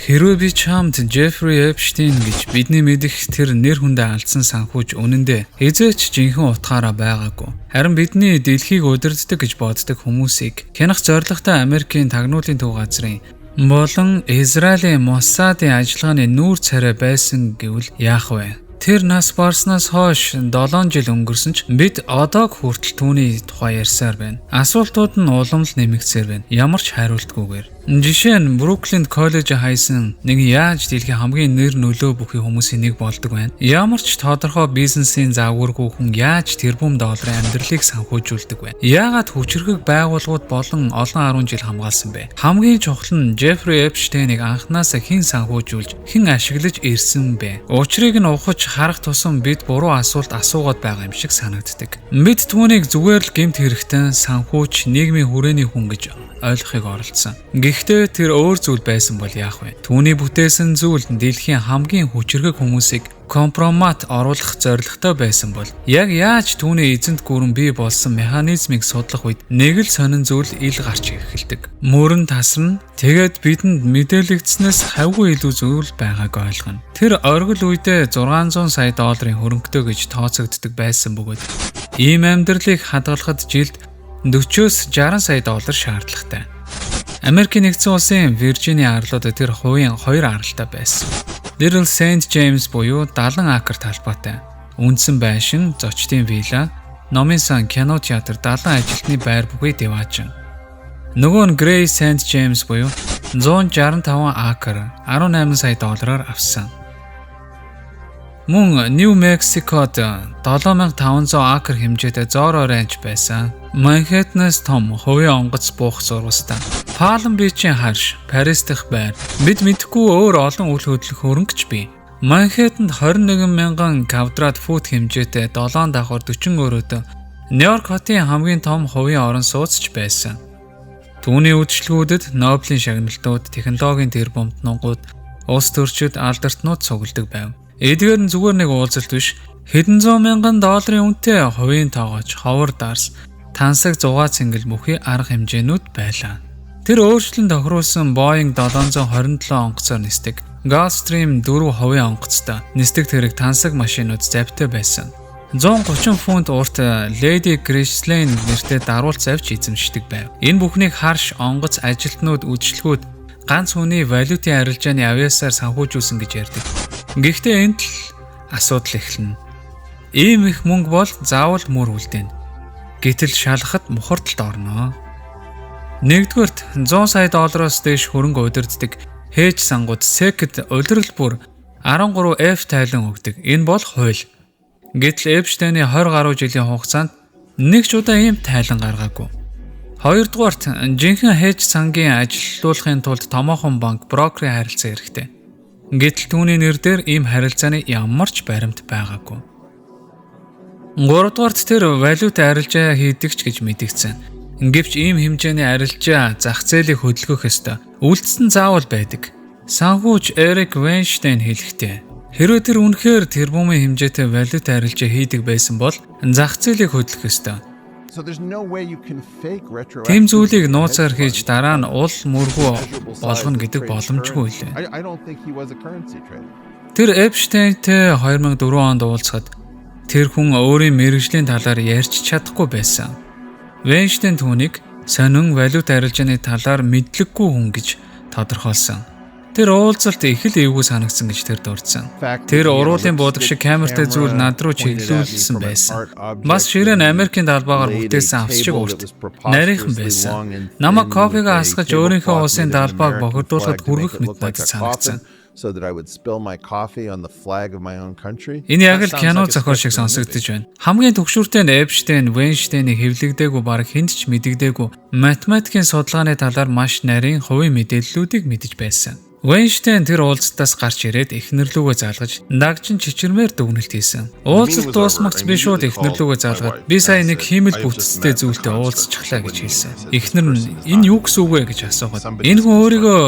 Хэрвээ би чамд Jeffrey Epstein гэж бидний мэдих тэр нэр хүндээ алдсан санхүүж үнэндээ эзээч жинхэнэ утгаараа байгаагүй. Харин бидний дэлхийг удирддаг гэж боддог хүмүүсийг хянах зорилготой Америкийн тагнуулын төв газрын болон Израилийн Моссадын ажиллагааны нүүр царай байсан гэвэл яах вэ? Тэр нас барснаас хойш 7 жил өнгөрсөн ч бид одоог хүртэл түүний тухай ярьсаар байна. Асуултууд нь улам л нэмэгдсээр байна. Ямар ч хариултгүйгээр. Жишээ нь Бруклинд коллеж хайсан нэг яаж дэлхийн хамгийн нэр нөлөө бүхий хүмүүсийн нэг болдог байна. Ямар ч тодорхой бизнесийн завгүйргүй хүн яаж тэрбум долларын амьдралыг санхүүжүүлдэг вэ? Яагаад хүчирхэг байгууллагууд болон олон 10 жил хамгаалсан бэ? Хамгийн чухал нь Jeffrey Epstein-ыг анханасаа хэн санхүүжүүлж, хэн ашиглаж ирсэн бэ? Учрыг нь ухаж харах тусам бид буруу асуулт асуугаад байгаа юм шиг санагддаг. Бид түүнийг зүгээр л гэмт хэрэгтэн санхүүч нийгмийн хүрээний хүн гэж ойлгохыг оролдсон. Гэхдээ тэр өөр зүйл байсан бол яах вэ? Түүний бүтээсэн зүйл дэлхийн хамгийн хүчирхэг хүмүүсийг компромат оруулах зорилготой байсан бол яг яаж түүний эзэнт гүрэн бий болсон механизмыг судлах үед нэг л сонин зүйл ил гарч эхэлдэг. Мөрөн тасарна. Тэгээд бидэнд мэдээлэгдснээс хавгүй илүү зүйл байгааг ойлгоно. Тэр оргил үедээ 600 сая долларын хөрөнгөтэй гэж тооцогддог байсан бөгөөд ийм амьдралыг хадгалахад жилд 40-60 сая доллар шаардлагатай. Америкийн нэгдсэн улсын Виржиний арлууд тэр хувийн 2 аралтай байсан. Little Saint James буюу 70 акр талбайтай. Үндсэн байшин, зочдын вилла, номын сан, кино театр, 70 ажилтны байр бүхий деваачин. Нөгөө нь Grey Saint James буюу 165 акр 18 сая доллараар авсан. Мөн Нью Мексикод 7500 акр хэмжээтэй Zorro Ranch байсан. Манхэттенээс том хувийн онгоц буух зурвастай. Палм Бичийн харш, Парис дахь байр. Бид мэдэхгүй өөр олон үйл хөдлөх хөрөнгөч бий. Манхэттенд 21,000 квадрат фут хэмжээтэй 7 давхар 40 өрөөтэй Нью-Йорк хотын хамгийн том хувийн орон сууцч байсан. Түүний үйлчлэгүүдэд Нобелийн шагналтууд, технологийн тэрбумтнууд, улс төрчид, алдартнууд цугладаг байв. Эдгээр нь зүгээр нэг уулзалт биш, хэдэн зуун мянган долларын үнэтэй хувийн тоогооч, ховор дарс, тансаг зугаа цэнгэл бүхий арга хэмжээнүүд байлаа. Тэр өөрчлөн тохируулсан Boeing 727 онгоцоор нисдэг Gulfstream 4 хувийн онгоцтой нисдэг тэрэг тансаг машинууд завтай байсан. 130 фунт урт Lady Ghislaine нэртэй даруул завж эзэмшдэг байв. Энэ бүхнийг харш онгоц ажилтнууд үйлчлэгүүд ганц хүний валютын арилжааны авьяасаар санхүүжүүлсэн гэж ярьдаг. Гэхдээ энд л асуудал эхэлнэ. Ийм их мөнгө бол заавал мөр үлдээн. Гэтэл шалгахад мухардалд орно. Нэгдүгээрт 100 сая доллароос дээш хөрөнгө удирддаг хээж сангууд SEC-д улирал бүр 13 F тайлан өгдөг. Энэ бол хууль. Гэтэл Эпштейний 20 гаруй жилийн хугацаанд нэг ч удаа ийм тайлан гаргаагүй. Хоёрдугаарт жинхэнэ хээж сангийн ажилуулахын тулд томоохон банк брокерийн харилцаа хэрэгтэй. Гэтэл түүний нэр дээр ийм харилцааны ямар ч баримт байгаагүй. Гуравдугаарт тэр валют арилжаа хийдэг ч гэж мэдэгдсэн. Гэвч ийм хэмжээний арилжаа зах зээлийг хөдөлгөх ёстой. Үлдсэн заавал байдаг. Санхүүж Эрик Вайнштейн хэлэхдээ хэрвээ тэр үнэхээр тэрбумын хэмжээтэй валют арилжаа хийдэг байсан бол зах зээлийг хөдлөх ёстой. Тийм зүйлийг нууцаар хийж дараа нь ул мөргөө болгоно гэдэг боломжгүй лээ. Тэр Эпштейнтэй 2004 онд уулзахад тэр хүн өөрийн мэргэжлийн талаар ярьж чадахгүй байсан. Вайнштейн түүнийг сонин валют арилжааны талаар мэдлэггүй хүн гэж тодорхойлсон. Тэр уулзалт их л эвгүй санагдсан гэж тэр дурдсан. Тэр уруулын буудаг шиг камертай зүйл над руу чиглүүлсэн байсан. Бас ширээн Америкийн далбаагаар бүтээсэн авс шиг урт нарийнхан байсан. Намайг кофега асгаж өөрийнхөө улсын далбааг бохирдуулахад хүргэх мэт надад санагдсан. Энэ яг л кино зохиол шиг сонсогдож байна. Хамгийн түгшүүртэй нь Эпштейн, Вайнштейнийг хэвлэгдээгүй бараг хэнд ч мэдэгдээгүй математикийн судалгааны талаар маш нарийн хувийн мэдээллүүдийг мэдэж байсан. Вайнштейн тэр уулзалтаас гарч ирээд эхнэрлүүгөө залгаж дагжин чичирмээр дүгнэлт хийсэн. Уулзалт дуусмагц би шууд эхнэрлүүгөө залгаад би сая нэг хиймэл бүтцтэй зүйлтэй уулзчихлаа гэж хэлсэн. Эхнэр нь энэ юу гэсэн үг вэ гэж асуугаад энэ хүн өөрийгөө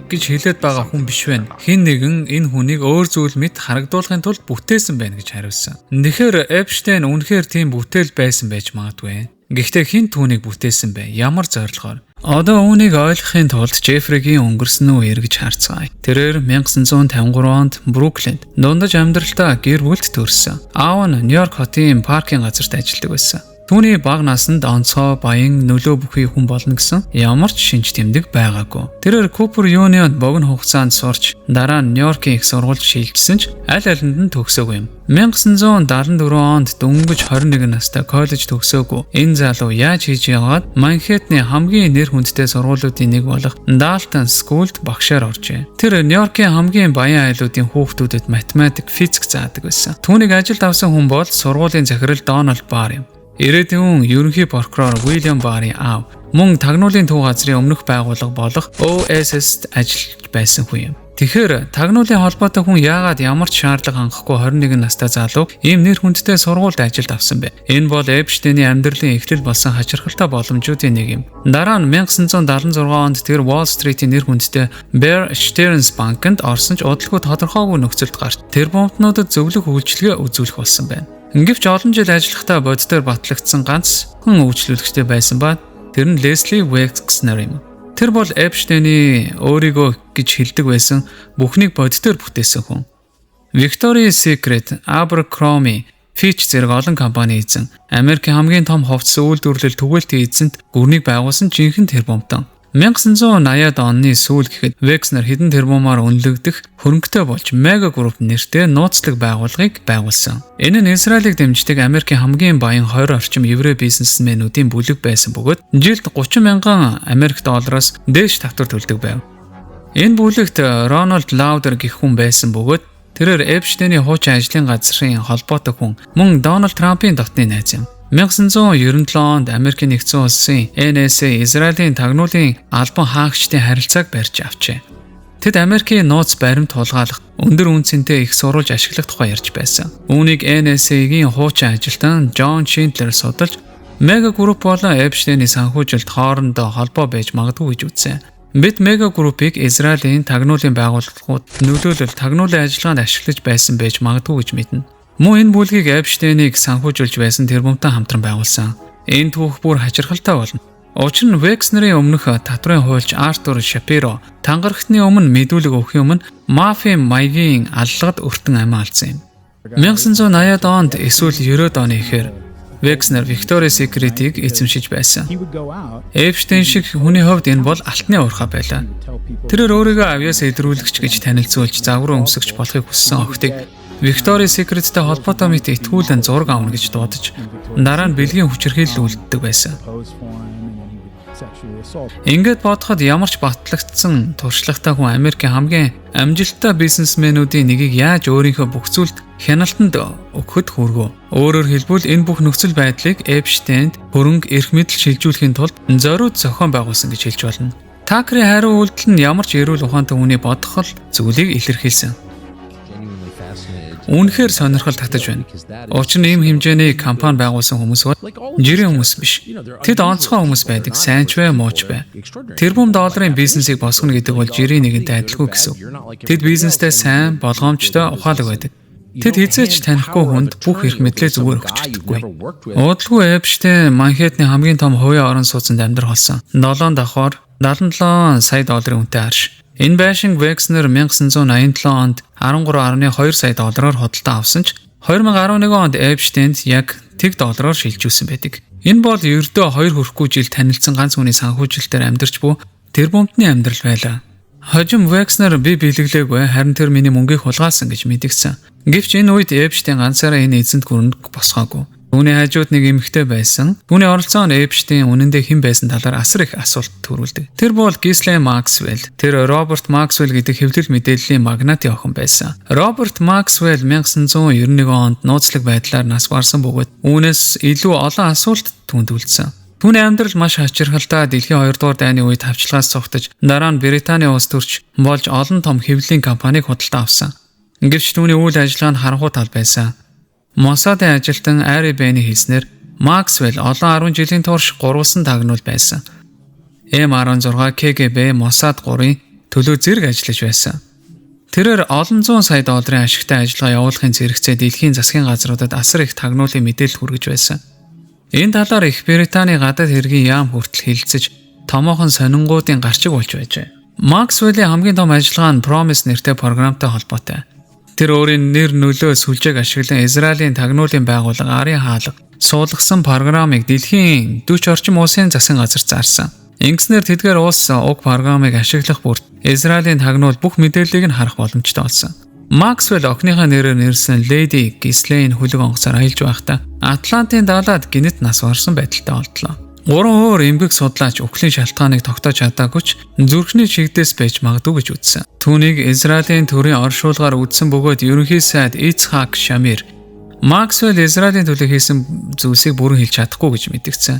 гэж хэлээд байгаа хүн биш байна. Хэн нэгэн энэ хүнийг өөр зүйл мэт харагдуулахын тулд бүтээсэн байна гэж хариулсан. Тэгэхээр Эпштейн үнэхээр тийм бүтээл байсан байж магадгүй. Гэхдээ хэн түүнийг бүтээсэн бэ? Ямар зорилгоор? Одоо үүнийг ойлгохын тулд Жефригийн өнгөрсөн үеэр гэж харцгаая. Тэрээр 1953 онд Бруклинд дундаж амьдралтаа гэр бүлд төрсөн. Аав нь Нью-Йорк хотын паркийн газарт ажилладаг байсан. Түүний бага наснд онцгой, баян, нөлөө бүхий хүн болно гэсэн ямар ч шинж тэмдэг байгаагүй. Тэрээр Купер Юнионд богино хугацаанд сурч дараа нь Нью-Йоркийн их сургуульд шилжсэн ч аль алинд нь төгсөөгүй юм. 1974 онд дөнгөж 21 настай коллеж төгсөөгүй. Энэ залуу яаж хийж яваад Манхэттны хамгийн нэр хүндтэй сургуулиудын нэг болох Dalton School-д багшаар оржээ. Тэр Нью-Йоркийн хамгийн баян айлуудын хүүхдүүдэд математик, физик заадаг байсан. Түүнийг ажилд авсан хүн бол сургуулийн захирал Дональд Барр юм. Ирээдүйн ерөнхий прокурор Уильям Баррийн аав мөн тагнуулын төв газрын өмнөх байгууллага болох OSS-д ажиллаж байсан хүн юм. Тэгэхээр тагнуулын холбоотой хүн яагаад ямар ч шаардлага хангахгүй 21 настай залуу ийм нэр хүндтэй сургуульд ажилд авсан бэ? Энэ бол Эпштейний амьдралын эхлэл болсон хачирхалтай боломжуудын нэг юм. Дараа нь 1976 онд тэр Wall Street-ийн нэр хүндтэй Bear Stearns банкнд орсон ч удалгүй тодорхойгүй нөхцөлд гарч тэр бомбнуудад зөвлөх үйлчилгээ үзүүлэх болсон байна. Гэвч олон жил ажиллахдаа боддоор батлагдсан ганц хүн үйлчлүүлэгчтэй байсан ба тэр нь Leslie Wexner юм. Тэр бол Эпштейний өөрийгөө гэж хэлдэг байсан бүхнийг боддоор бүтээсэн хүн. Victoria's Secret, Abercrombie, Fitch зэрэг олон компани эзэн Америкийн хамгийн том хувцас үйлдвэрлэл түгээлтийн эзэнт гүрнийг байгуулсан жинхэнэ тэрбумтан. 1980-ад оны сүүл гэхэд Wexner хэдэн тэрбумаар үнэлэгдэх хөрөнгөтэй болж Mega Group нэртэй нууцлаг байгууллагыг байгуулсан. Энэ нь Израилийг дэмждэг Америкийн хамгийн баян 20 орчим еврей бизнесмэнүүдийн бүлэг байсан бөгөөд жилд 30 мянган Америк доллароос дээш татвар төлдөг байв. Энэ бүлэгт Ronald Lauder гэх хүн байсан бөгөөд тэрээр Эпштейний хуучин ажлын газрын холбоотой хүн мөн Дональд Трампын дотны найз юм. 1997 онд Америкийн нэгдсэн улсын NSA Израилийн тагнуулын албан хаагчдын харилцааг барьж авчээ. Тэд Америкийн нууц баримт тулгаалах өндөр үнцэнтэй их сурвалж ашиглах тухай ярьж байсан. Үүнийг NSA-гийн хуучин ажилтан John Schindler судалж Mega Group болон Эпштейний санхүүжилт хоорондоо холбоо байж магадгүй гэж үзсэн. Бид Mega Group-ыг Израилийн тагнуулын байгууллагууд нөлөөлөл тагнуулын ажиллагаанд ашиглаж байсан байж магадгүй гэж мэднэ. Мөн энэ бүлгийг Эпштейнийг санхүүжүүлж байсан тэрбумтай хамтран байгуулсан. Энэ түүх бүр хачирхалтай болно. Учир нь Wexner-ийн өмнөх татврын хуульч Артур Шапиро тангарагтны өмнө мэдүүлэг өгөх юм мафийн маягийн аллагад өртөн амиа алдсан юм. 1980-ад онд эсвэл 90-ад оны эхээр Wexner Victoria's Secret-ийг эзэмшиж байсан. Эпштейн шиг хүний хувьд энэ бол алтны уурхай байлаа. Тэрээр өөрийгөө авьяас илрүүлэгч гэж танилцуулж загвар өмсгч болохыг хүссэн охтыг Victoria's Secret-тэй холбоотой мэт итгүүлэн зураг авна гэж дуудаж дараа нь бэлгийн хүчирхийлэл үлддэг байсан. Ингээд бодоход ямар ч батлагдсан туршлагатай хүн Америкийн хамгийн амжилттай бизнесмэнүүдийн нэгийг яаж өөрийнхөө бүх зүйлд хяналтанд өгөхөд хүргэв. Өөрөөр хэлбэл энэ бүх нөхцөл байдлыг Эпштейнд хөрөнгө эрх мэдэл шилжүүлэхийн тулд зориуд зохион байгуулсан гэж хэлж болно. Такерийн хариу үйлдэл нь ямар ч эрүүл ухаантай хүний бодох зүйлийг илэрхийлсэн. Үнэхээр сонирхол татаж байна. Учир нь ийм хэмжээний компани байгуулсан хүмүүс бол жирийн хүмүүс биш. Тэд онцгой хүмүүс байдаг, сайн ч бай, муу ч бай. Тэрбум долларын бизнесийг босгоно гэдэг бол жирийн нэгэнтэй адилгүй гэсэн. Тэд бизнестэй сайн, болгоомжтой, ухаалаг байдаг. Тэд хизээч танихгүй хүнд бүх эрх мэдлээ зүгээр өгч чаддаггүй. Удалгүй Эпштейн Манхэттны хамгийн том хувийн орон сууцнд амьдрах болсон. 7 давхар 77 сая долларын үнэтэй арш. Энэ байшинг Wexner 1987 онд 13.2 сая доллараар худалдаа авсан ч 2011 онд Эпштейнд яг тэг доллараар шилжүүлсэн байдаг. Энэ бол ердөө 2 хүрэхгүй жил танилцсан ганц хүний санхүүжилтээр амьдарч буй тэрбумтны амьдрал байлаа. Хожим Wexner би бэлэглээгүй, харин тэр миний мөнгийг хулгайлсан гэж мэдгдсэн. Гэвч энэ үед Эпштейн ганцаараа энэ эзэнт гүрэнд босгоогүй. Түүний хажууд нэг эмэгтэй байсан. Түүний оролцоон Эпштейн үнэндээ хэн байсан талаар асар их асуулт төрүүлдэг. Тэр бол Ghislaine Maxwell. Тэр Роберт Максвелл гэдэг хэвлэл мэдээллийн магнатын охин байсан. Роберт Максвелл 1991 онд нууцлаг байдлаар нас барсан бөгөөд үүнээс илүү олон асуулт түүнд үлдсэн. Түүний амьдрал маш хачирхалтай дэлхийн 2 дугаар дайны үед тавчлагаас цогтож дараа нь Британий улс төрч болж олон том хэвлэлийн компанийг худалдаа авсан. Гэвч түүний үйл ажиллагаа нь харанхуй тал байсан. Mossad-ын ажилтан Ari Bane хэлснээр Maxwell олон 10 жилийн турш гурвалсан тагнуул байсан. M16, KGB, Mossad 3-ын төлөө зэрэг ажиллаж байсан. Тэрээр олон зуун сая долларын ашигтай ажиллагаа явуулахын зэрэгцээ дэлхийн засгийн газруудад асар их тагнуулын мэдээлэл хүргэж байсан. Энэ талаар их Британий гадаад хэргийн яам хүртэл хэлэлцэж томоохон сонингуудын гарчиг болж байжээ. Максвеллийн хамгийн том ажиллагаа нь Promise нэртэй програмтай холбоотой. Тэр өөрийн нэр нөлөө сүлжээг ашиглан Израилийн тагнуулын байгууллага Арын хаалга суулгасан програмыг дэлхийн 40 орчим улсын засгийн газар заарсан. Ингэснээр тэдгээр улс уг програмыг ашиглах бүрт Израилийн тагнуул бүх мэдээллийг нь харах боломжтой болсон. Максвелл охиныхаа нэрээр нэрсэн Lady Ghislaine хөлөг онгоцоор аялж байхдаа Атлантын далайд гинэт нас барсан байдалтай болтлоо. 3 өөр эмгэг судлаач үхлийн шалтгааныг тогтоож чадаагүй ч зүрхний чигдээс байж магадгүй гэж үзсэн. Түүнийг Израилийн төрийн оршуулгаар үзсэн бөгөөд ерөнхий сайд Ицхак Шамир Максвелл Израилийн төлөө хийсэн зүйлсийг бүрэн хэлж чадахгүй гэж мэдгдсэн.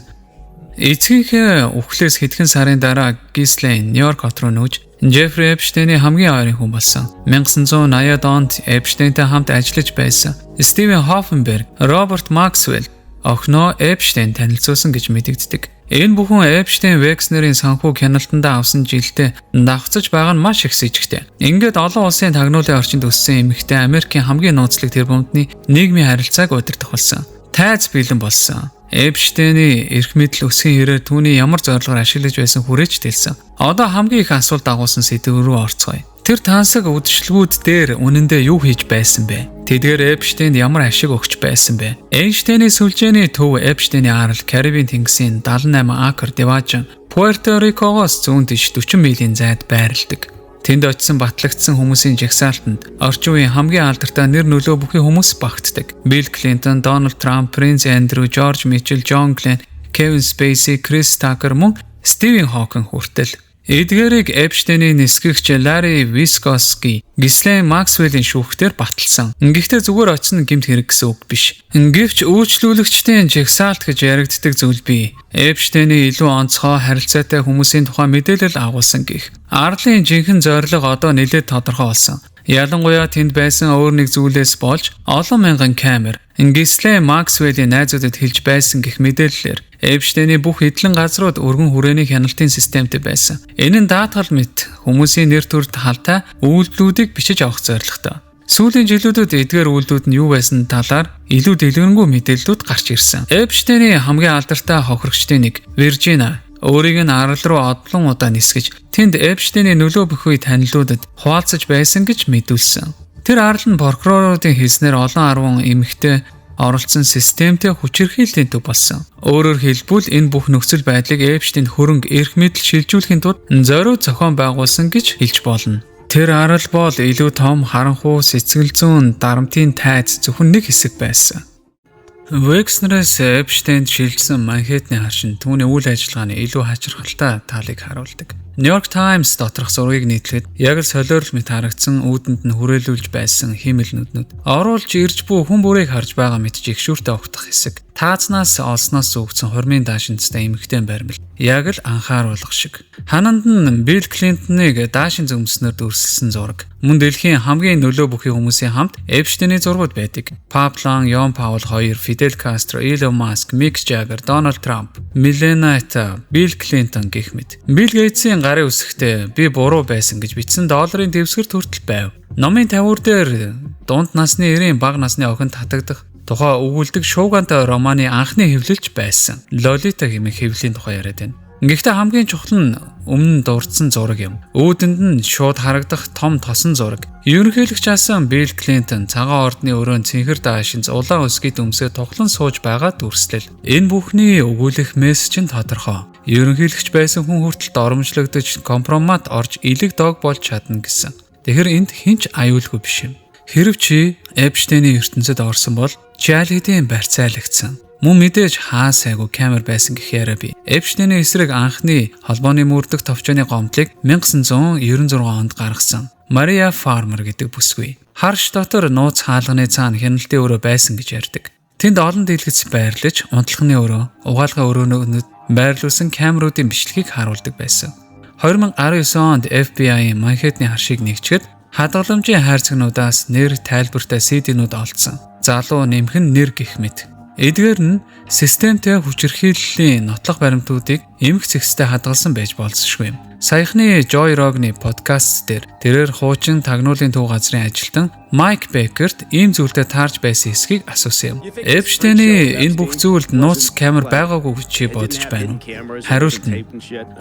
Эцгийнхээ үхлээс хэдхэн сарын дараа Ghislaine Нью-Йорк хот руу нүүж Джеффри Эпштейний хамгийн ойрын хүн болсон. 1980-ад онд Эпштейнтэй хамт ажиллаж байсан Стивен Хоффенберг, Роберт Максвелл охиноо Эпштейн танилцуулсан гэж мэдэгддэг. Энэ бүхэн Эпштейн Векснерийн санхүү хяналтандаа авсан жилдээ давхцаж байгаа нь маш их с 'ижигтэй. Ингээд олон улсын тагнуулын орчинд өссөн эмэгтэй Америкийн хамгийн нууцлаг тэрбумдны нийгмийн харилцааг удирдах болсон. Тайз бэлэн болсон. Эпштейний эрх мэдэл өсгийн хэрээр түүний ямар зорилгоор ашиглаж байсан хүрээч дэлсэн. Одоо хамгийн их асуулт дагуулсан сэдв рүү орцгоё. Тэр тансаг үдшилгүүд дээр үнэндээ юу хийж байсан бэ? Тэдгээр Эпштейнд ямар ашиг өгч байсан бэ? Эйнштейний сүлжээний төв Эпштейний арал Карибын тэнгисийн 78 акр деважин Пуэрто Рикогоос зүүн тийш 40 милийн зайд байрладаг. Тэнд очисон батлагдсан хүмүүсийн жагсаалтанд орчин үеийн хамгийн алдартай нэр нөлөө бүхий хүмүүс багтдаг. Билл Клинтон, Дональд Трамп, Принц Эндрю, Жорж Мичел, Джон Гленн, Кевин Спейси, Крис Такер мөн Стивен Хокинг хүртэл. Эдгээрийг Эпштейний нисгэгч Ларри Вискоски Ghislaine Maxwell-ийн шүүхтээр баталсан. Гэхдээ зүгээр очино гэмт хэрэг гэсэн үг биш. Гэвч үйлчлүүлэгчдийн жагсаалт гэж яригддаг зүйл бий. Эпштейний илүү онцгой харилцаатай хүмүүсийн тухай мэдээлэл агуулсан гэх. Арлын жинхэнэ зорилго одоо нэлээд тодорхой болсон. Ялангуяа тэнд байсан өөр нэг зүйлээс болж олон мянган камер Ghislaine Maxwell-ийн найзуудад хэлж байсан гэх мэдээллээр Эпштейний бүх эдлэн газрууд өргөн хүрээний хяналтын системтэй байсан. Энэ нь даатгал мэт хүмүүсийн нэр төрд халтай үйлдэлүүдийг бичиж авах зорилготой. Сүүлийн жилүүдэд эдгээр үйлдэлүүд нь юу байсан талаар илүү дэлгэрэнгүй мэдээллүүд гарч ирсэн. Эпштейний хамгийн алдартай хохирогчдын нэг Виржина өөрийг нь арал руу одлон удаа нисгэж тэнд Эпштейний нөлөө бүхий танилуудад хуваалцаж байсан гэж мэдүүлсэн. Тэр арал нь прокуроруудын хэлснээр олон 10 эмэгтэй оролцсон системтэй хүчирхийллийн төв болсон. Өөрөөр хэлбэл энэ бүх нөхцөл байдлыг Эпштейн хөрөнгө эрх мэдэл шилжүүлэхийн тулд зориуд зохион байгуулсан гэж хэлж болно. Тэр арал бол илүү том харанхуй сэтгэл зүйн дарамтын тайз зөвхөн нэг хэсэг байсан. Векснерээс Эпштейнд шилжсэн Манхэттны харшин түүний үйл ажиллагааны илүү хачирхалтай талыг харуулдаг. New York Times доторх зургийг нийтлэхэд яг л солиорл мэт харагдсан үүдэнд нь хүрээлүүлж байсан хиймэл нүднүүд оруулж ирж буй хүн бүрийг харж байгаа мэт жигшүүртэй огтох хэсэг. Таазнаас олсноос зүгцсэн хормын даашинцтай эмэгтэй баримл яг л анхааруулга шиг. Хананд нь Билл Клинтоныг даашин зөмснөр дүрсэлсэн зураг. Мөн дэлхийн хамгийн нөлөө бүхий хүмүүсийн хамт Эпштейний зургууд байдаг. Паплан, Йон Паул II, Фидель Кастро, Илон Маск, Мик Жаггер, Дональд Трамп, Мелания Та, Билл Клинтон гэх мэт. Билл Гейтсийн гарын үсэгтээ би буруу байсан гэж бичсэн долларын дэвсгэр хүртэл байв. Номын тавиур дээр дунд насны 90 бага насны охинд татагдах тухай өгүүлдэг шуугантай романы анхны хэвлэлж байсан. Лолита хэмээх хэвлэлийн тухай яриад байна. Гэхдээ хамгийн чухал нь өмнө нь дурдсан зураг юм. Өөдөнд нь шууд харагдах том тосон зураг. Ерөнхийлөгч асан Билл Клинтон цагаан ордны өрөөнд цэнхэр даашинз улаан өсгий дүмсээ тоглон сууж байгаа дүрслэл. Энэ бүхний өгүүлэх мессеж нь тодорхой. Ерөнхийлөгч байсан хүн хүртэл доромжлогдож компромат орж илэг дог болж чадна гэсэн. Тэгэхээр энд хинч аюулгүй биш юм. Хэрв чи Эпштейний ертөнцид орсон бол Чалидийн барьцаалагдсан. Мөн мэдээж хаа сайгүй камер байсан гэх яриа бий. Эпштейний эсрэг анхны холбооны мөрдөх товчооны гомдлыг 1996 онд гаргасан Мария Фармер гэдэг бүсгүй. Харш дотор нууц хаалганы цаана хяналтын өрөө байсан гэж ярьдаг. Тэнд олон дэлгэц байрлаж, унтлахны өрөө, угаалгын өрөөнүүд байрлуулсан камеруудын бичлэгийг харуулдаг байсан. 2019 онд FBI-ийн Манхэттны харшийг нэгчгэд хадгаламжийн хайрцагнуудаас нэр тайлбартай CD-нүүд олдсон. Залуу нэмхэн нэр гэх мэт. Эдгээр нь системтэй хүчирхийллийн нотлох баримтуудыг эмх зэгстэй хадгалсан байж болзошгүй юм. Саяхны Joe Rogan-ы подкаст дээр тэрээр хуучин тагнуулын төв газрын ажилтан Майк Беккерт ийм зүйлдээ таарч байсан эсхийг асуусан юм. Эпштейний энэ бүх зүйлд нууц камер байгаагүй гэж бодож байна уу? Хариулт нь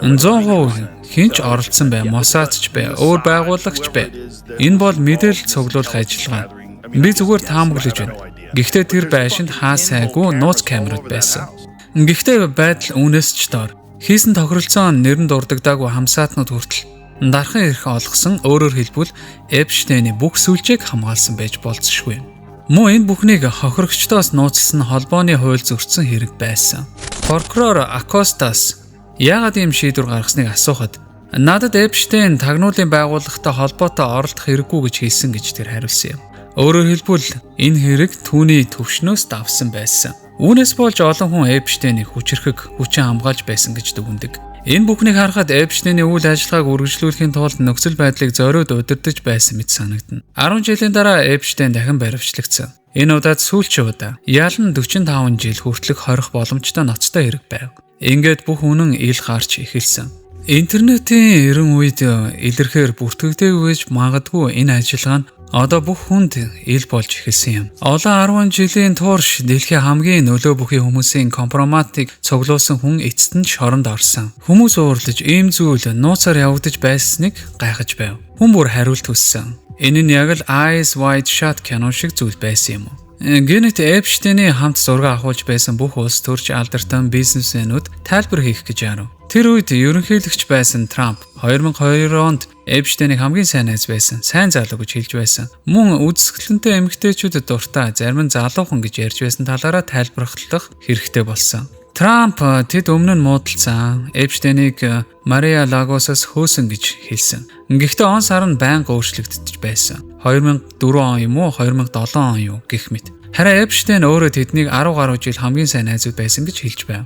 100% хинч оролцсон бай, Мосадч бай, өөр байгуулагч бай. Энэ бол мэдээлэл цуглуулах ажиллагаа. Би зүгээр таамаглаж байна. Гэхдээ тэр байшинд хаа сайгүй нууц камерууд байсан. Гэхдээ байдал үүнээс ч доор. Хийсэн тохиролцоон нэрэнд дурддагдаагүй хамсаатнууд хүртэл дархан ирэх олгосон, өөрөөр хэлбэл Эпштейний бүх сүлжээг хамгаалсан байж болзошгүй. Мөн энэ бүхнийг хохирогчдоос нууцлсан холбооны хууль зөрчсөн хэрэг байсан. Прокурор Акостас яагаад ийм шийдвэр гаргасныг асуухад надад Эпштейн тагнуулын байгууллагатай холбоотой оролдох хэрэггүй гэж хэлсэн гэж тэр хариулсан юм. Өөрөөр хэлбэл энэ хэрэг түүний төвшнөөс давсан байсан. Үүнээс болж олон хүн Эпштейнийг хүчирхэг, хүчин хамгаалж байсан гэж дүгнэдэг. Энэ бүхнийг харахад Эпштейний үйл ажиллагааг үргэлжлүүлэхийн тулд нөхцөл байдлыг зориуд удирдах байсан мэт санагдана. 10 жилийн дараа Эпштейн дахин баривчлагдсан. Энэ удаад сүүлчийн удаа ялан 45 жил хүртэлх хорих боломжтой ноцтой хэрэг байв. Ингээд бүх үнэн ил гарч эхэлсэн. Интернетийн эрен үед илэрхээр бүртгэгдээгүй магадгүй энэ ажиллагаа нь одоо бүх хүнд ил болж эхэлсэн юм. Олон 10 жилийн турш дэлхийн хамгийн нөлөө бүхий хүмүүсийн компроматыг цуглуулсан хүн эцэст нь шоронд орсон. Хүмүүс уурлаж ийм зүйл нууцаар явагдаж байсныг гайхаж байв. Хүн бүр хариулт хүссэн. Энэ нь яг л Eyes Wide Shut кино шиг зүйл байсан юм уу? Гэнэт Эпштейний хамт зураг авахулж байсан бүх улс төрч алдартай бизнесмэнүүд тайлбар хийх гэж ярив. Тэр үед ерөнхийлөгч байсан Трамп 2002 онд Эпштейнийг хамгийн сайн найз байсан, сайн залуу гэж хэлж байсан. Мөн үзэсгэлэнтэй эмэгтэйчүүдэд дуртай, зарим нь залуухан гэж ярьж байсан талаараа тайлбарлах хэрэгтэй болсон. Трамп тэд өмнө нь муудалцсан Эпштейнийг Мария Лагосоос хөөсөн гэж хэлсэн. Гэхдээ он сар нь байнга өөрчлөгдөж байсан. 2004 он юм уу 2007 он юу гэх мэт. Харин Эпштейн өөрөө тэднийг 10 гаруй жил хамгийн сайн найзууд байсан гэж хэлж байв.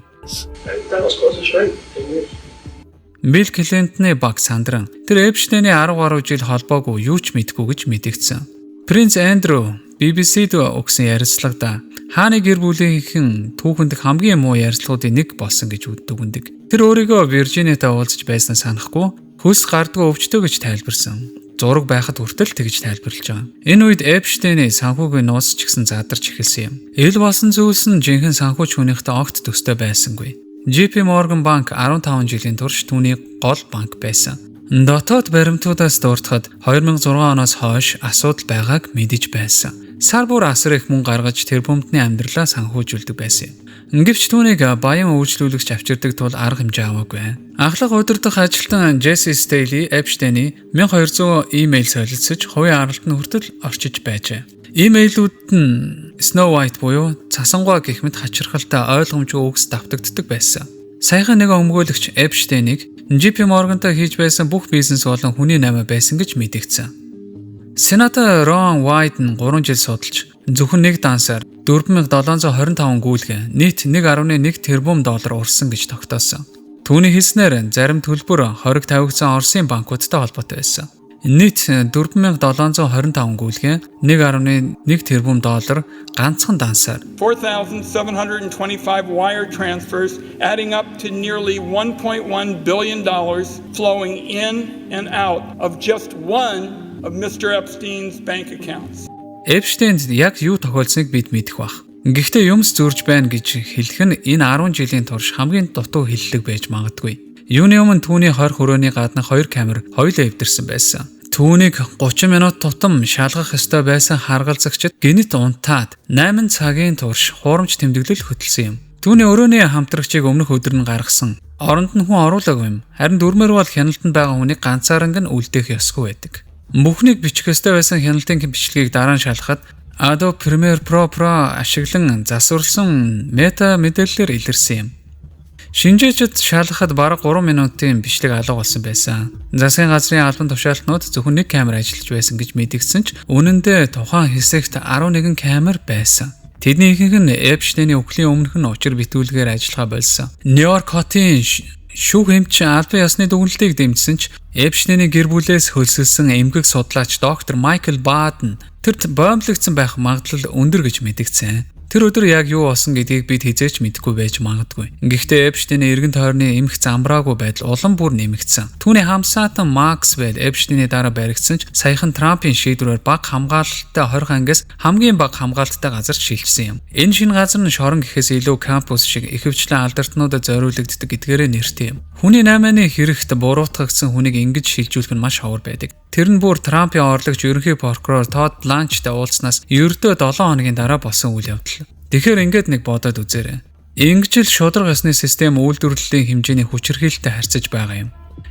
Билл Клинтоны баг сандран тэр Эпштейний 10 гаруй жил холбоогүй юу ч мэдгүй гэж мэдэгдсэн. Принц Эндрю BBC-д өгсөн ярилцлагада хааны гэр бүлийнхэн түүхэнд хамгийн муу ярилцлагуудын нэг болсон гэж дүгнэдэг. Тэр өөрийгөө Виржиниатай уулзаж байснаа санахгүй хөлс гардгүй өвчтөө гэж тайлбарсан. Зураг байхад хүртэл тэгж тайлбарлаж байгаа. Энэ үед Эпштейний санхүүгийн нууц ч гэсэн задарч эхэлсэн юм. Ил болсон зүйлс нь жинхэнэ санхүүч хүнийхтэй огт төстэй байсангүй. JP Morgan банк 15 жилийн турш түүний гол банк байсан. Дотоод баримтуудаас дуртахад 2006 оноос хойш асуудал байгааг мэдэж байсан. Сар бүр асар их мөнгө гаргаж тэр бомтны амьдралаа санхүүжүүлдэг байсан юм. Гэвч түүнийг баян үйлчлүүлэгч авчирдаг тул арга хэмжээ аваагүй. Ахлах удирдах ажилтан Джесси Стейли Эпштейний 1200 имэйл солилцож хувийн аралтанд хүртэл орчиж байжээ. Имэйлүүд нь Snow White буюу цасангуй гэх мэт хачирхалтай ойлгомжгүй үгс давтагддаг байсан. Саяхан нэг өмгөөлөгч Эпштейнийг JP Morgan-тай хийж байсан бүх бизнес болон хүний намаа байсан гэж мэдэгдсэн. Сенатор Рон Вайд нь 3 жил судалж зөвхөн нэг дансаар 4725 гүйлгээ нийт 1.1 тэрбум доллар урсан гэж тогтоосон. Түүний хэлснээр зарим төлбөр хориг тавигдсан Оросын банкудтай холбоотой байсан. Нийт 4725 гүйлгээ 1.1 тэрбум доллар ганцхан дансаар 4,725 wire transfers adding up to nearly $1.1 billion flowing in and out of just one of Mr. Epstein's bank accounts. Эпштейнд яг юу тохиолдсныг бид мэдэх бах. Гэхдээ юмс зөрж байна гэж хэлэх нь энэ 10 жилийн турш хамгийн дутуу хэллэг байж магадгүй. Юуны өмнө түүний 20 хүрээний гадна 2 камер хоёулаа эвдэрсэн байсан. Түүнийг 30 минут тутам шалгах ёстой байсан харгалзагчид гинэт унтаад 8 цагийн турш хуурамч тэмдэглэл хөтөлсөн юм. Түүний өрөөний хамтрагчийг өмнөх өдөр нь гаргасан. Оронд нь хүн оруулаагүй юм. Харин дөрмөр бол хяналтанд байгаа хүнийг ганцаарнг нь үлдээх ёсгүй байдаг. Бүхнийг бичих ёстой байсан хяналтын бичлэгийг дараа нь шалгахад Adobe Premiere Pro ашиглан засварласан мета мэдээллээр илэрсэн юм. Шинжээчид шалгахад бараг 3 минутын бичлэг алга болсон байсан. Засгийн газрын албан тушаалтнууд зөвхөн нэг камер ажиллаж байсан гэж мэдгдсэн ч үнэндээ тухайн хэсэгт 11 камер байсан. Тэдний ихэнх нь Эпштейний өвклийн өмнөх нь учир битүүлгээр ажиллагаа болсон. Нью-Йорк хотын шүүх эмч албан ёсны дүгнэлтийг дэмжсэн ч Эпштейний гэр бүлээс хөлсөлсөн эмгэг судлаач доктор Майкл Баден тэрт боомлогдсон байх магадлал өндөр гэж мэдгдсэн. Тэр өдөр яг юу болсон гэдгийг бид хизээч мэдэхгүй байж магадгүй. Гэхдээ Эпштейний эргэн тойрны эмх замбраагүй байдал улам бүр нэмэгдсэн. Түүний хамсаатан Максвелл Эпштейний дараа баригдсан ч саяхан Трампын шийдвэрээр бага хамгаалалттай 20 ангиас хамгийн бага хамгаалалттай газар шилжсэн юм. Энэ шинэ газар нь шорон гэхээс илүү кампус шиг ихэвчлэн алдартнуудад зориулагддаг гэдгээрээ нэртэй юм. Хүний 8-ны хэрэгт буруутгагдсан хүнийг ингэж шилжүүлэх нь маш ховор байдаг. Тэр нь бүр Трампын орлогч ерөнхий прокурор Тодд Бланчтай уулзнаас ердөө 7 хоногийн дараа болсон үйл явдал. Тэгэхээр ингээд нэг бодоод үзээрэй. Ингэж л шударга ёсны систем үйлдвэрлэлийн хэмжээний хүчирхийлэлтэй харьцаж байгаа юм.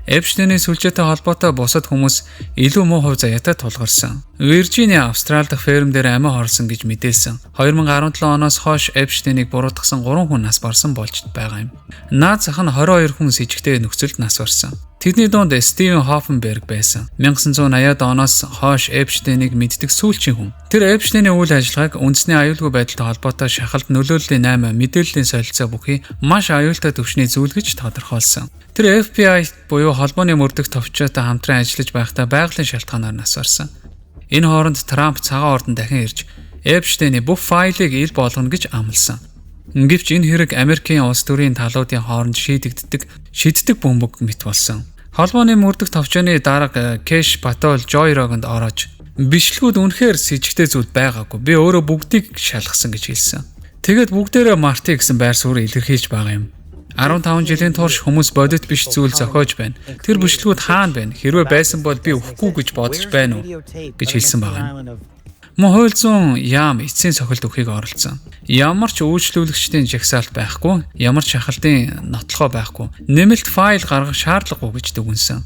Эпштейний сүлжээтэй холбоотой бусад хүмүүс илүү муу хувь заяатай тулгарсан. Виржиниа, Австрали дахь ферм дээр амиа хорлсон гэж мэдээлсэн. 2017 оноос хойш Эпштейнийг буруутгасан 3 хүн нас барсан болж байгаа юм. Наад зах нь 22 хүн с ижигтэй нөхцөлд нас барсан. Тэдний дунд Стивен Хоффенберг байсан. 1980-ад оноос хойш Эпштейнийг мэддэг сүүлчийн хүн. Тэр Эпштейний үйл ажиллагааг үндэсний аюулгүй байдалтай холбоотой шахалт нөлөөллийн 8 мэдээллийн солилцоо бүхий маш аюултай түвшний зүйл гэж тодорхойлсон. Тэр FBI буюу холбооны мөрдөх товчтой хамтран ажиллаж байхдаа байгалийн шалтгаанаар нас барсан. Энэ хооронд Трамп цагаан ордон дахин ирж Эпштейний бүх файлыг ил болгоно гэж амласан. Гэвч энэ хэрэг Америкийн улс төрийн талуудын хооронд шийддэг бөмбөг мэт болсон. Холбооны мөрдөх товчооны дарга Кэш Патол Joy Rogan-д орож бичлэгүүд үнэхээр с ижигтэй зүйл байгаагүй. Би өөрөө бүгдийг шалгасан гэж хэлсэн. Тэгэд бүгдээрээ Марти гэсэн байр суурь илэрхийлж байгаа юм. 15 жилийн турш хүмүүс бодит биш зүйл зохиож байна. Тэр бичлэгүүд хаана байна? Хэрвээ байсан бол би өгөхгүй гэж бодож байна уу гэж хэлсэн байгаа юм. Мөн хууль зүйн яам эцсийн цохилт өгөхийг оролцсон. Ямар ч үйлчлүүлэгчдийн жагсаалт байхгүй, ямар ч шахалтын нотлохоо байхгүй. Нэмэлт файл гаргах шаардлагагүй гэж дүгнсэн.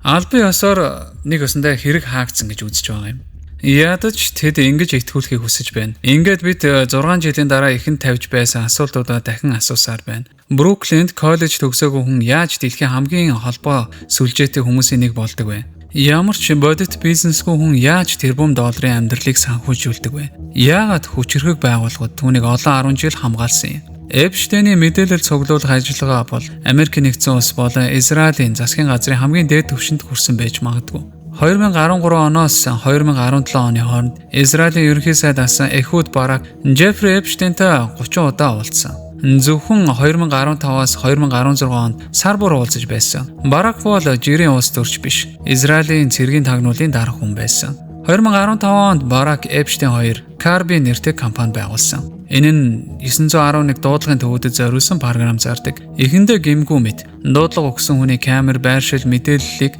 Албан ёсоор нэг өсөндөө хэрэг хаагдсан гэж үзэж байгаа юм. Ядаж тэд ингэж итгүүлэхийг хүсэж байна. Ингээд бид 6 жилийн дараа ихэнд тавьж байсан асуултуудаа дахин асуусаар байна. Бруклинд коллеж төгсөөгүй хүн яаж дэлхийн хамгийн холбоо сүлжээтэй хүмүүсийн нэг болдог вэ? Ямар ч бодит бизнесгүй хүн яаж тэрбум долларын амьдралыг санхүүжүүлдэг вэ? Яагаад хүчирхэг байгууллагууд түүнийг олон 10 жил хамгаалсан юм? Эпштейний мэдээлэл цуглуулах ажиллагаа бол Америк нэгдсэн улс болон Израилийн засгийн газрын хамгийн дээд түвшинд хүрсэн байж магадгүй. 2013 оноос 2017 оны хооронд Израилийн ерөнхий сайд асан Эхуд Барак Джеффри Эпштейнтэй 30 удаа уулзсан. Зөвхөн 2015-аас 2016 онд сар бүр уулзаж байсан. Барак бол жирийн улс төрч биш. Израилийн цэргийн тагнуулын дарга хүн байсан. 2015 онд Барак Эпштейн 2 Карби нэртэй компани байгуулсан. Энэ нь 911 дуудлагын төвүүдэд зориулсан програм зардаг. Эхэндээ гэмгүй мэт дуудлага өгсөн хүний камер байршил мэдээллийг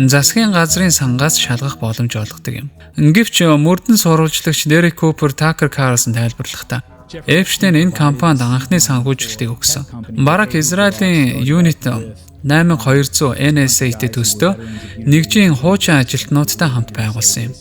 засгийн газрын сангаас шалгах боломж олгодог юм. Гэвч мөрдөн сурвалжлагч Дерек Купер Такер Карлсон тайлбарлахдаа Эпштейн энэ компанид анхны санхүүжилтийг өгсөн. Барак Израилийн Unit 8200 NSA-тэй төстөө нэгжийн хуучин ажилтнуудтай хамт байгуулсан юм.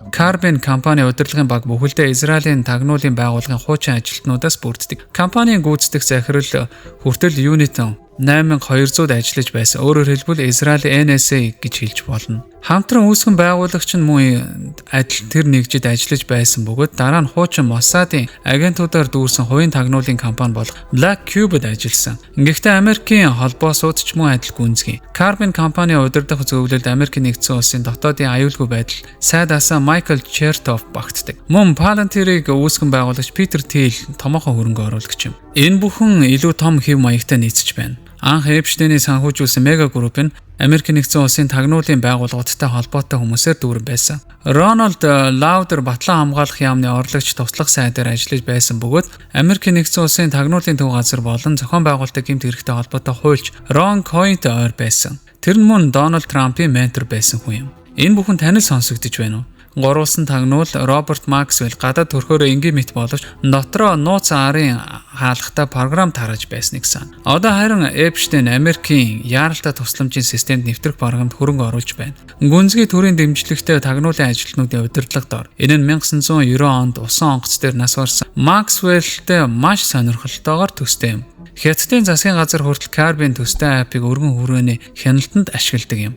Карбин компани удирдлагын баг бүхэлдээ Израилийн тагнуулын байгууллагын хуучин ажилтнуудаас бүрддэг. Компанийн гүйцэтгэх захирал хүртэл Unit 8200-д ажиллаж байсан. Өөрөөр хэлбэл Израилийн NSA гэж хэлж болно. Хамтран үүсгэн байгуулагч нь мөн адил тэр нэгжид ажиллаж байсан бөгөөд дараа нь хуучин Mossad-ийн агентуудаар дүүрсэн хувийн тагнуулын компани болох Black Cube-д ажилласан. Гэхдээ Америкийн холбоосууд ч мөн адил гүнзгий. Carbon компани удирдах зөвлөлд Америк нэгдсэн улсын дотоодын аюулгүй байдал сайд асан Michael Chertoff багтдаг. Мөн Palantir-ыг үүсгэн байгуулагч Peter Thiel томоохон хөрөнгө оруулагч юм. Энэ бүхэн илүү том хэв маягтай нийцэж байна. Анх Эпштейний санхүүжүүлсэн мега групп нь Америк нэгдсэн улсын тагнуулын байгууллагуудтай холбоотой хүмүүсээр дүүрэн байсан. Рональд Лаудер Батлан хамгаалах яамны орлогч туслах сайдаар ажиллаж байсан бөгөөд Америк нэгдсэн улсын тагнуулын төв газар болон зохион байгуулалтын гэмт хэрэгтэй холбоотой хуульч Рон Койнт ойр байсан. Тэр нь мөн Дональд Трампын ментор байсан хүн юм. Энэ бүхэн танил сонсогдож байна уу? Гурвалсан тагнуул Роберт Максвелл гадаад төрхөөрөө энгийн мэт боловч дотроо нууц арын хаалгатай програм тарааж байсан гэсэн. Одоо харин Эпштейн Америкийн яаралтай тусламжийн системд нэвтрэх програмд хөрөнгө оруулж байна. Гүнзгий төрийн дэмжлэгтэй тагнуулын ажилтнуудын удирдлагад ор. Энэ нь 1990 онд усан онгоц дээр нас барсан Максвеллтэй маш сонирхолтойгоор төстэй юм. Хятадын засгийн газар хүртэл Карбин төстэй апыг өргөн хүрээний хяналтанд ашигладаг юм.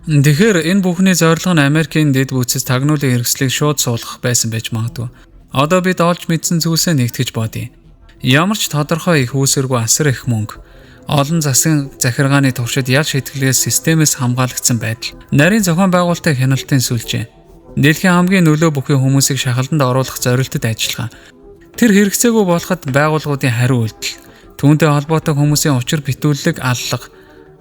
Тэгэхээр энэ бүхний зорилго нь Америкийн дэд бүтцэд тагнуулын хэрэгслийг шууд суулгах байсан байж магадгүй. Одоо бид олж мэдсэн зүйлсээ нэгтгэж бодъё. Ямар ч тодорхой их үүсэргүй асар их мөнгө, олон засгийн захиргааны туршид ял шийтгэлээс системээс хамгаалагдсан байдал, нарийн зохион байгуулалтын хяналтын сүлжээ, дэлхийн хамгийн нөлөө бүхий хүмүүсийг шахалтанд оруулах зорилтод ажиллагаа. Тэр хэрэгцээгүй болоход байгууллагуудын хариу үйлдэл, түүнтэй холбоотой хүмүүсийн учир битүүлэг аллах,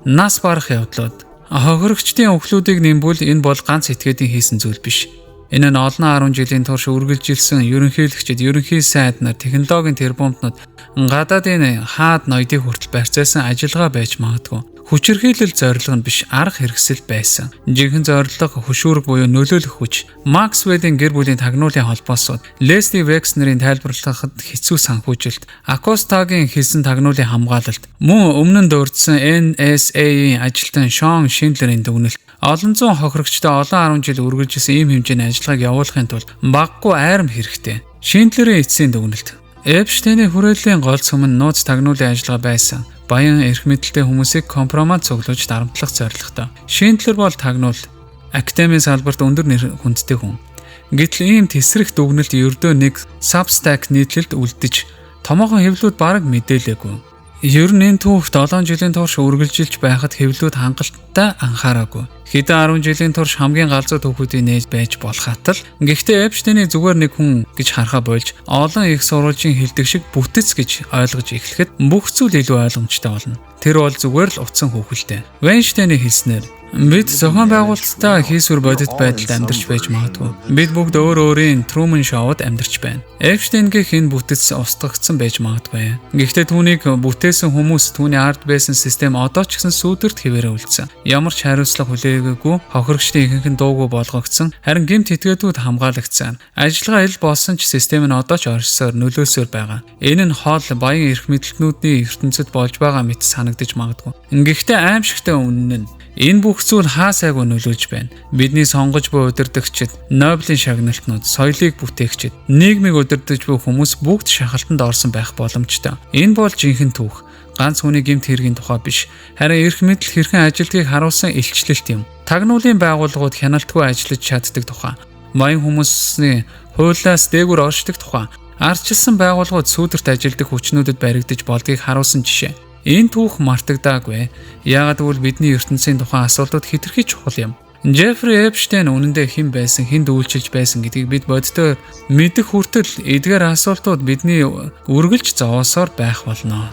нас барах явдлууд, хохирогчдын өхлүүдийг нэмбүүл энэ бол ганц этгээдийн хийсэн зүйл биш. Энэ нь олон 10 жилийн турш үргэлжилсэн ерөнхийлөгчид, ерөнхий сайд нар, технологийн тэрбумтнууд, гадаадын хаад ноёдыг хүртэл барьцаасан ажиллагаа байж магадгүй. Хүчирхийлэл зорилго нь биш, арга хэрэгсэл байсан. Жинхэнэ зорилго хөшүүрэг буюу нөлөөлөх хүч. Максвеллийн гэр бүлийн тагнуулын холбоосууд, Лесли Векснерийн тайлбарлахад хэцүү санхүүжилт, Акостагийн хэлсэн тагнуулын хамгаалалт, мөн өмнө нь дурдсан NSA-ийн ажилтан Шон Шиндлерийн дүгнэлт, олон зуун хохирогчтой олон 10 жил үргэлжилсэн ийм хэмжээний ажиллагааг явуулахын тулд баггүй айрам хэрэгтэй. Шиндлерийн эцсийн дүгнэлт. Эпштейний хүрээллийн гол сүм нь нууц тагнуулын ажиллагаа байсан. Баян эрх мэдэлтэй хүмүүсийг компромат цуглуулж дарамтлах зорилготой. Шиндлер бол тагнуул, академийн салбарт өндөр нэр хүндтэй хүн. Гэтэл ийм тесрэх дүгнэлт ердөө нэг Substack нийтлэлд үлдэж, томоохон хэвлүүд бараг мэдээлээгүй. Ер нь энэ түүх 7 жилийн турш үргэлжилж байхад хэвлүүд хангалттай анхаараагүй. Хэдэн 10 жилийн турш хамгийн галзуу түүхүүдийн нээж байж болох атал. Гэхдээ Эпштейний зүгээр нэг хүн гэж харахаа болж олон их сурвалжийн хэлдэг шиг бүтэц гэж ойлгож эхлэхэд бүх зүйл илүү ойлгомжтой болно. Тэр бол зүгээр л утсан хүүхэлтэй. Вайнштейний хэлснээр бид зохион байгуулалттай хийсвэр бодит байдалд амьдарч байж магадгүй. Бид бүгд өөр өөрийн Truman Show-д амьдарч байна. Эпштейнгийн энэ бүтэц устгагдсан байж магадгүй. Гэхдээ түүнийг бүтээсэн хүмүүс, түүний ард байсан систем одоо ч гэсэн сүүдэрт хэвээрээ үлдсэн. Ямар ч хариуцлага хүлээгээгүй, хохирогчдын ихэнх нь дуугүй болгогдсон. Харин гэмт этгээдүүд хамгаалагдсан. Ажиллагаа ил болсон ч систем нь одоо ч оршсоор нөлөөсөөр байгаа. Энэ нь хоол баян эрх мэдэлтнүүдийн ертөнцид болж байгаа мэт санагдаж магадгүй. Гэхдээ аимшигтай үнэн нь энэ бүх зүйл хаа сайгүй нөлөөлж байна. Бидний сонгож буй удирдагчид, Нобелийн шагналтнууд, соёлыг бүтээгчид, нийгмийг удирдах буй хүмүүс бүгд шахалтанд орсон байх боломжтой. Энэ бол жинхэнэ түүх. Ганц хүний гэмт хэргийн тухай биш, харин эрх мэдэл хэрхэн ажилтгийг харуулсан илчлэлт юм. Тагнуулын байгууллагууд хяналтгүй ажиллаж чаддаг тухай, баян хүмүүсийн хуулиас дээгүүр оршдог тухай, ардчилсан байгууллагууд сүүдэрт ажилдах хүчнүүдэд баригдаж болдгийг харуулсан жишээ. Энэ түүх мартагдаагүй. Яагаад гэвэл бидний ертөнцийн тухайн асуултууд хэтэрхий чухал юм. Джеффри Эпштейн үнэндээ хэн байсан, хэн дүүлчилж байсан гэдгийг бид бодиттой мэдэх хүртэл эдгээр асуултууд бидний үргэлж зовоосоор байх болно.